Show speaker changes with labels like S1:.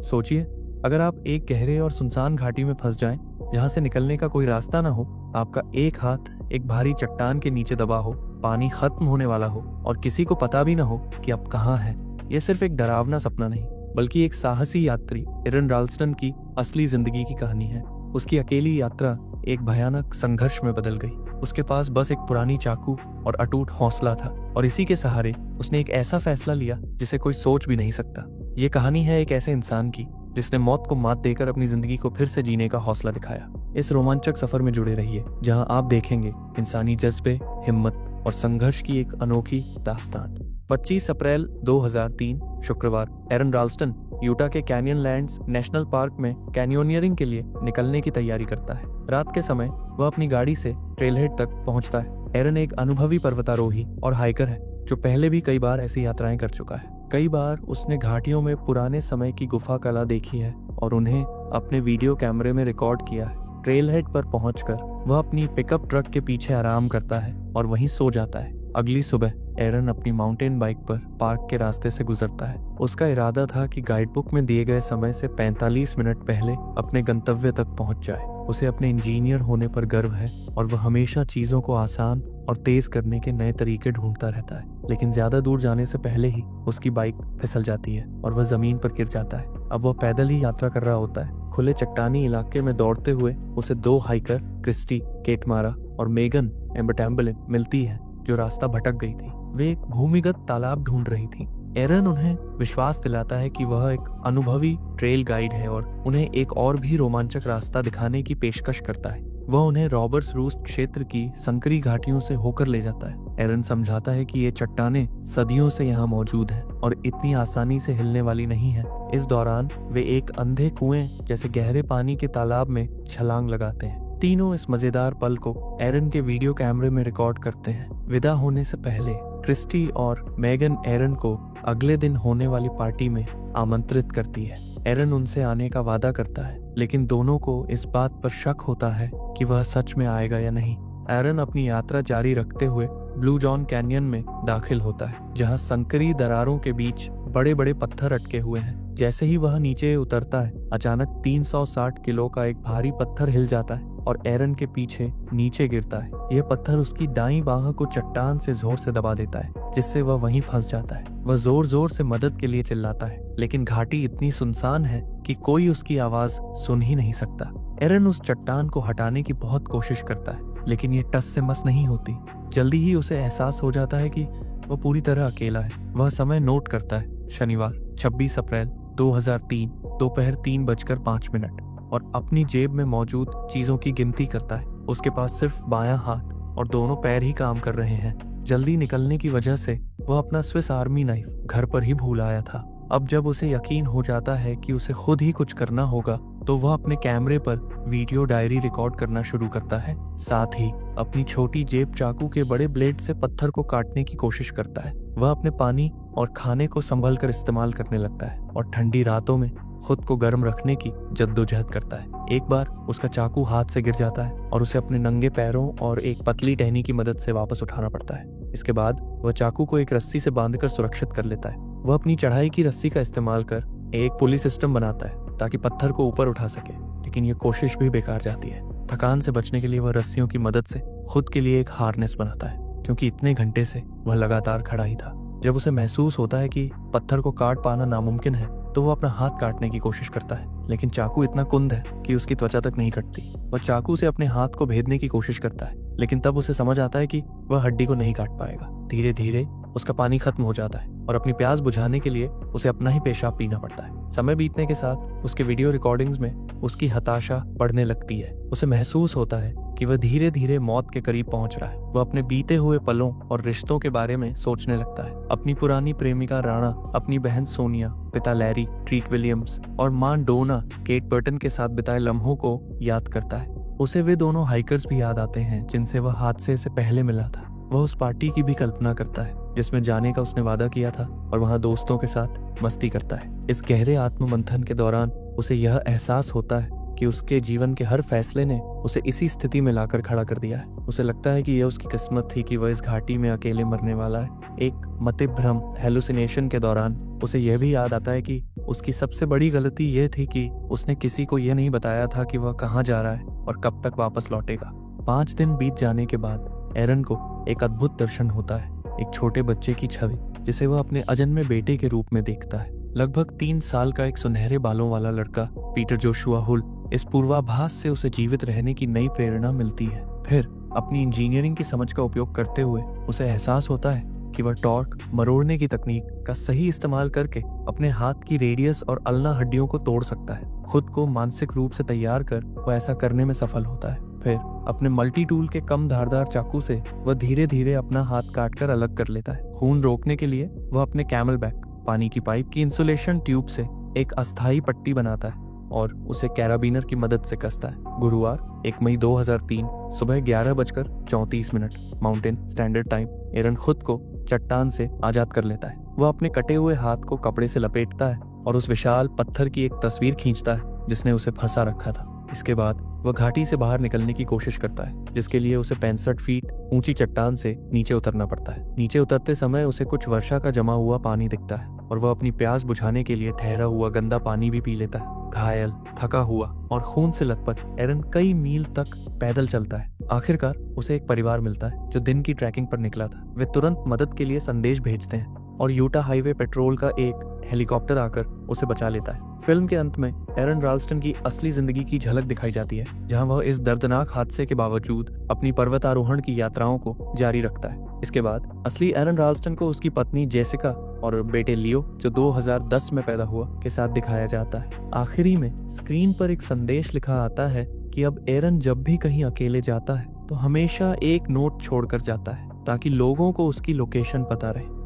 S1: सोचिए, अगर आप एक गहरे और सुनसान घाटी में फंस जाएं, जहां से निकलने का कोई रास्ता ना हो, आपका एक हाथ एक भारी चट्टान के नीचे दबा हो, पानी खत्म होने वाला हो और किसी को पता भी ना हो कि आप कहाँ हैं। यह सिर्फ एक डरावना सपना नहीं, बल्कि एक साहसी यात्री एरन राल्स्टन की असली जिंदगी की कहानी है। उसकी अकेली यात्रा एक भयानक संघर्ष में बदल गई। उसके पास बस एक पुरानी चाकू और अटूट हौसला था, और इसी के सहारे उसने एक ऐसा फैसला लिया जिसे कोई सोच भी नहीं सकता। ये कहानी है एक ऐसे इंसान की जिसने मौत को मात देकर अपनी जिंदगी को फिर से जीने का हौसला दिखाया। इस रोमांचक सफर में जुड़े रहिए, जहां आप देखेंगे इंसानी जज्बे, हिम्मत और संघर्ष की एक अनोखी दास्तान। 25 अप्रैल 2003 शुक्रवार, एरन राल्स्टन यूटा के कैनियनलैंड्स नेशनल पार्क में कैनियोनियरिंग के लिए निकलने की तैयारी करता है। रात के समय वह अपनी गाड़ी से ट्रेलहेड तक पहुंचता है। एरन एक अनुभवी पर्वतारोही और हाइकर है जो पहले भी कई बार ऐसी यात्राएं कर चुका है। कई बार उसने घाटियों में पुराने समय की गुफा कला देखी है और उन्हें अपने वीडियो कैमरे में रिकॉर्ड किया है। ट्रेलहेड पर पहुंचकर वह अपनी पिकअप ट्रक के पीछे आराम करता है और वहीं सो जाता है। अगली सुबह एरन अपनी माउंटेन बाइक पर पार्क के रास्ते से गुजरता है। उसका इरादा था कि गाइडबुक में दिए गए समय से 45 मिनट पहले अपने गंतव्य तक पहुंच जाए। उसे अपने इंजीनियर होने पर गर्व है और वह हमेशा चीजों को आसान और तेज करने के नए तरीके ढूंढता रहता है। लेकिन ज्यादा दूर जाने से पहले ही उसकी बाइक फिसल जाती है और वह जमीन पर गिर जाता है। अब वह पैदल ही यात्रा कर रहा होता है। खुले चट्टानी इलाके में दौड़ते हुए उसे 2 हाइकर, क्रिस्टी केटमारा और मेगन एम्बरटैम्बलिन मिलती है, जो रास्ता भटक गई थी। वे एक भूमिगत तालाब ढूंढ रही थी। एरन उन्हें विश्वास दिलाता है कि वह एक अनुभवी ट्रेल गाइड है और उन्हें एक और भी रोमांचक रास्ता दिखाने की पेशकश करता है। वह उन्हें रॉबर्ट्स रूस्ट क्षेत्र की संकरी घाटियों से होकर ले जाता है। एरन समझाता है कि ये चट्टानें सदियों से यहाँ मौजूद हैं और इतनी आसानी से हिलने वाली नहीं है। इस दौरान वे एक अंधे कुएं जैसे गहरे पानी के तालाब में छलांग लगाते हैं। तीनों इस मजेदार पल को एरन के वीडियो कैमरे में रिकॉर्ड करते हैं। विदा होने से पहले क्रिस्टी और मेगन एरन को अगले दिन होने वाली पार्टी में आमंत्रित करती है। एरन उनसे आने का वादा करता है, लेकिन दोनों को इस बात पर शक होता है कि वह सच में आएगा या नहीं। एरन अपनी यात्रा जारी रखते हुए ब्लू जॉन कैनियन में दाखिल होता है, जहां संकरी दरारों के बीच बड़े बड़े पत्थर अटके हुए हैं। जैसे ही वह नीचे उतरता है, अचानक 360 किलो का एक भारी पत्थर हिल जाता है और एरन के पीछे नीचे गिरता है। यह पत्थर उसकी दाईं बाह को चट्टान से जोर से दबा देता है, जिससे वह वहीं फंस जाता है। वह जोर जोर से मदद के लिए चिल्लाता है, लेकिन घाटी इतनी सुनसान है कि कोई उसकी आवाज सुन ही नहीं सकता। एरन उस चट्टान को हटाने की बहुत कोशिश करता है, लेकिन ये टस से मस नहीं होती। जल्दी ही उसे एहसास हो जाता है कि वह पूरी तरह अकेला है। वह समय नोट करता है, शनिवार 26 अप्रैल 2003 दोपहर 3:05 और अपनी जेब में मौजूद चीजों की गिनती करता है। उसके पास सिर्फ बायां हाथ और दोनों पैर ही काम कर रहे हैं। जल्दी निकलने की वजह से वह अपना स्विस आर्मी नाइफ घर पर ही भूल आया था। अब जब उसे यकीन हो जाता है कि उसे खुद ही कुछ करना होगा, तो वह अपने कैमरे पर वीडियो डायरी रिकॉर्ड करना शुरू करता है। साथ ही अपनी छोटी जेब चाकू के बड़े ब्लेड से पत्थर को काटने की कोशिश करता है। वह अपने पानी और खाने को संभल कर इस्तेमाल करने लगता है और ठंडी रातों में खुद को गर्म रखने की जद्दोजहद करता है। एक बार उसका चाकू हाथ से गिर जाता है और उसे अपने नंगे पैरों और एक पतली टहनी की मदद से वापस उठाना पड़ता है। इसके बाद वह चाकू को एक रस्सी से बांधकर सुरक्षित कर लेता है। वह अपनी चढ़ाई की रस्सी का इस्तेमाल कर एक पुली सिस्टम बनाता है ताकि पत्थर को ऊपर उठा सके, लेकिन यह कोशिश भी बेकार जाती है। थकान से बचने के लिए वह रस्सियों की मदद से खुद के लिए एक हार्नेस बनाता है, क्योंकि इतने घंटे से वह लगातार खड़ा ही था। जब उसे महसूस होता है कि पत्थर को काट पाना नामुमकिन है, तो वो अपना हाथ काटने की कोशिश करता है, लेकिन चाकू इतना कुंद है कि उसकी त्वचा तक नहीं कटती। वह चाकू से अपने हाथ को भेदने की कोशिश करता है, लेकिन तब उसे समझ आता है कि वह हड्डी को नहीं काट पाएगा। धीरे धीरे उसका पानी खत्म हो जाता है और अपनी प्यास बुझाने के लिए उसे अपना ही पेशाब पीना पड़ता है। समय बीतने के साथ उसके वीडियो रिकॉर्डिंग्स में उसकी हताशा बढ़ने लगती है। उसे महसूस होता है कि वह धीरे धीरे मौत के करीब पहुंच रहा है। वह अपने बीते हुए पलों और रिश्तों के बारे में सोचने लगता है। अपनी पुरानी प्रेमिका राणा, अपनी बहन सोनिया, पिता लैरी ट्रीट विलियम्स और मां डोना केट बर्टन के साथ बिताए लम्हों को याद करता है। उसे वे दोनों हाइकर्स भी याद आते हैं जिनसे वह हादसे से पहले मिला था। वह उस पार्टी की भी कल्पना करता है जिसमें जाने का उसने वादा किया था और वहां दोस्तों के साथ मस्ती करता है। इस गहरे आत्ममंथन के दौरान उसे यह एहसास होता है कि उसके जीवन के हर फैसले ने उसे इसी स्थिति में लाकर खड़ा कर दिया है। उसे लगता है कि यह उसकी किस्मत थी कि वह इस घाटी में अकेले मरने वाला है। एक मतिभ्रम हेलुसिनेशन के दौरान उसे यह भी याद आता है कि उसकी सबसे बड़ी गलती यह थी कि उसने किसी को यह नहीं बताया था कि वह कहाँ जा रहा है और कब तक वापस लौटेगा। 5 दिन बीत जाने के बाद एरन को एक अद्भुत दर्शन होता है, एक छोटे बच्चे की छवि जिसे वह अपने अजन्मे बेटे के रूप में देखता है। लगभग 3 साल का एक सुनहरे बालों वाला लड़का पीटर जोशुआ हुल। इस पूर्वाभास से उसे जीवित रहने की नई प्रेरणा मिलती है। फिर अपनी इंजीनियरिंग की समझ का उपयोग करते हुए उसे एहसास होता है कि वह टॉर्क मरोड़ने की तकनीक का सही इस्तेमाल करके अपने हाथ की रेडियस और अल्ना हड्डियों को तोड़ सकता है। खुद को मानसिक रूप से तैयार कर वह ऐसा करने में सफल होता है। फिर अपने मल्टी टूल के कम धारदार चाकू से वह धीरे धीरे अपना हाथ काटकर अलग कर लेता है। खून रोकने के लिए वह अपने कैमल बैक पानी की पाइप की इंसुलेशन ट्यूब से एक अस्थायी पट्टी बनाता है और उसे कैराबिनर की मदद से कसता है। गुरुवार 1 मई 2003 सुबह 11:34 माउंटेन स्टैंडर्ड टाइम एरन खुद को चट्टान से आजाद कर लेता है। वह अपने कटे हुए हाथ को कपड़े से लपेटता है और उस विशाल पत्थर की एक तस्वीर खींचता है जिसने उसे फंसा रखा था। इसके बाद वह घाटी से बाहर निकलने की कोशिश करता है, जिसके लिए उसे 65 फीट ऊंची चट्टान से नीचे उतरना पड़ता है। नीचे उतरते समय उसे कुछ वर्षा का जमा हुआ पानी दिखता है और वह अपनी प्यास बुझाने के लिए ठहरा हुआ गंदा पानी भी पी लेता है। घायल, थका हुआ और खून से लथपथ एरन कई मील तक पैदल चलता है। आखिरकार उसे एक परिवार मिलता है जो दिन की ट्रैकिंग पर निकला था। वे तुरंत मदद के लिए संदेश भेजते हैं और यूटा हाईवे पेट्रोल का एक हेलीकॉप्टर आकर उसे बचा लेता है। फिल्म के अंत में एरन राल्स्टन की असली जिंदगी की झलक दिखाई जाती है, जहां वह इस दर्दनाक हादसे के बावजूद अपनी पर्वतारोहण की यात्राओं को जारी रखता है। इसके बाद असली एरन राल्स्टन को उसकी पत्नी जेसिका और बेटे लियो, जो 2010 में पैदा हुआ, के साथ दिखाया जाता है। आखिरी में स्क्रीन पर एक संदेश लिखा आता है कि अब एरन जब भी कहीं अकेले जाता है तो हमेशा एक नोट छोड़कर जाता है ताकि लोगों को उसकी लोकेशन पता रहे।